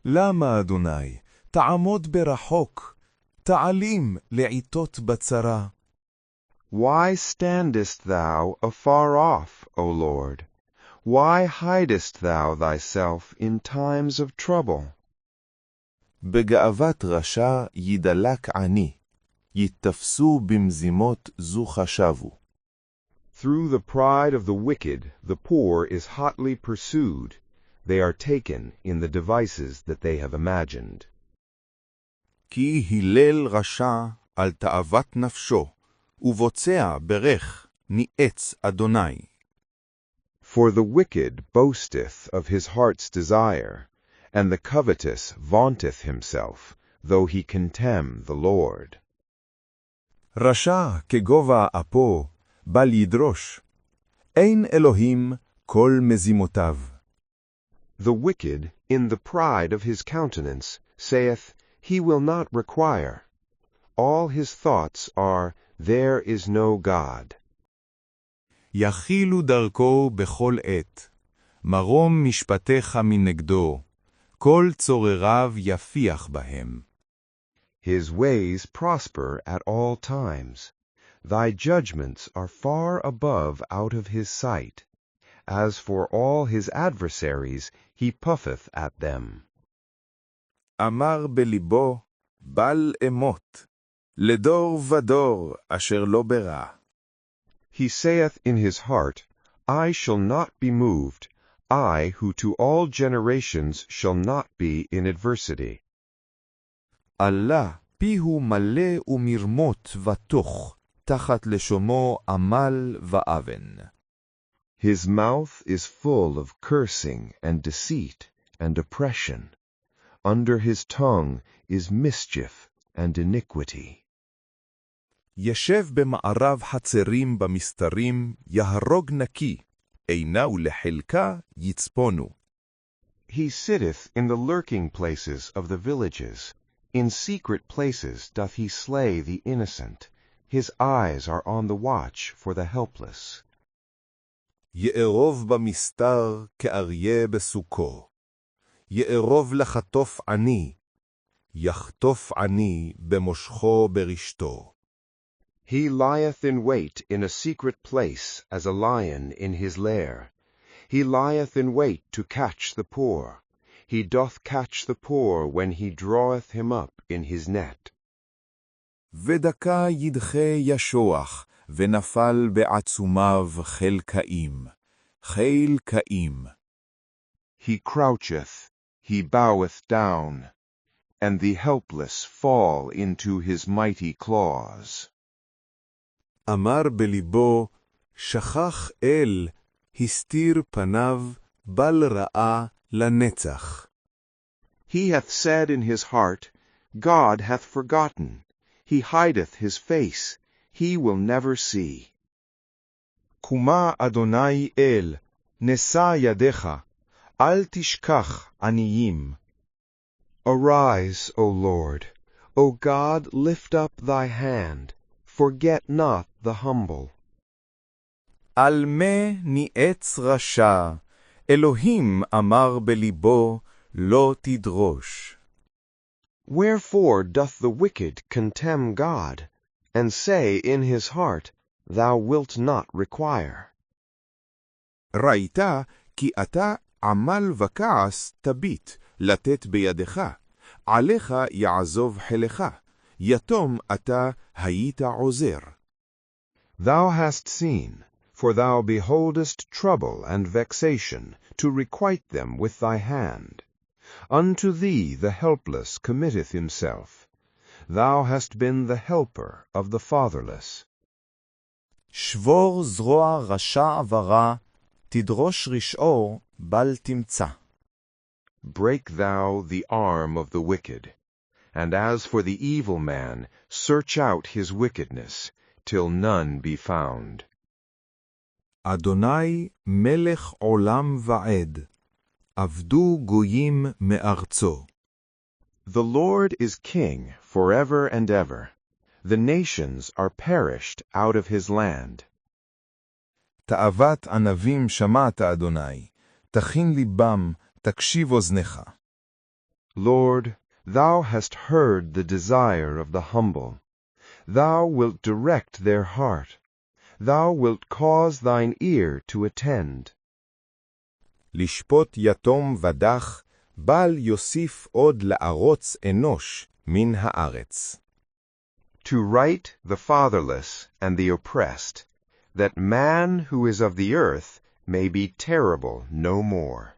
למה, אדוני, תעמוד ברחוק, תהלים לעיתות בצרה. Why standest thou afar off, O Lord? Why hidest thou thyself in times of trouble? בגאוות רשע ידלק עני, יתפסו במזימות זו חשבו. Through the pride of the wicked, the poor is hotly pursued. They are taken in the devices that they have imagined. כי הילל רשע על תאוות נפשו, ובוצע ברך ניאץ אדוני. For the wicked boasteth of his heart's desire, and the covetous vaunteth himself, though he contemn the Lord. רשע כגובה אפו, בל ידרוש. אין אלוהים כל מזימותיו. The wicked, in the pride of his countenance, saith, He will not require. All his thoughts are, There is no God. יחילו דרכו בכל עת, מרום משפטיך מנגדו, כל צורריו יפיח בהם. His ways prosper at all times. Thy judgments are far above out of his sight. As for all his adversaries, he puffeth at them. אמר בליבו, בל אמות, לדור ודור אשר לא ברע. He saith in his heart, I shall not be moved, I who to all generations shall not be in adversity. עלה פיהו מלא ומרמות ותוך, תחת לשומו עמל ואבן. His mouth is full of cursing and deceit and oppression. Under his tongue is mischief and iniquity. ישב במערב חצרים במסתרים, יהרוג נקי, עיניו לחלקה יצפונו. He sitteth in the lurking places of the villages. In secret places doth he slay the innocent. His eyes are on the watch for the helpless. יארוב במסתר כאריה בסוכו. יארוב לחטוף עני, יחטוף עני במושכו ברשתו. He lieth in wait in a secret place as a lion in his lair. He lieth in wait to catch the poor. He doth catch the poor when he draweth him up in his net. ודקה ידחה ישוח, ונפל בעצומיו חיל קאים. חיל קאים. He croucheth, he boweth down, and the helpless fall into his mighty claws. אמר בליבו, שכח אל, הסתיר פניו, בל ראה לנצח. He hath said in his heart, God hath forgotten. He hideth his face, he will never see. קומה אדוני אל, נשא ידיך, אל תשכח עניים. Arise, O Lord. O God, lift up thy hand. Forget not the humble. על מה ניאץ רשע, אלוהים אמר בליבו, לא תדרוש. Wherefore doth the wicked contemn God, and say in his heart, Thou wilt not require? ראית כי אתה עמל וכעס תביט, לתת בידך, עליך יעזוב חילך, יתום אתה היית עוזר. Thou hast seen, for thou beholdest trouble and vexation, to requite them with thy hand. Unto thee the helpless committeth himself. Thou hast been the helper of the fatherless. שבור זרוע רשע ורע, תדרוש רשעו בל תמצא. Break thou the arm of the wicked, and as for the evil man, search out his wickedness, till none be found. אדוני מלך עולם ועד, עבדו גויים מארצו. The Lord is king forever and ever. The nations are perished out of his land. תאוות ענבים שמעת אדוני, תכין ליבם, תקשיב אוזנך. Lord, thou hast heard the desire of the humble. Thou wilt direct their heart. Thou wilt cause thine ear to attend. לשפוט יתום ודח, בל יוסיף עוד לערוץ אנוש מן הארץ. To right the fatherless and the oppressed, that man who is of the earth may be terrible no more.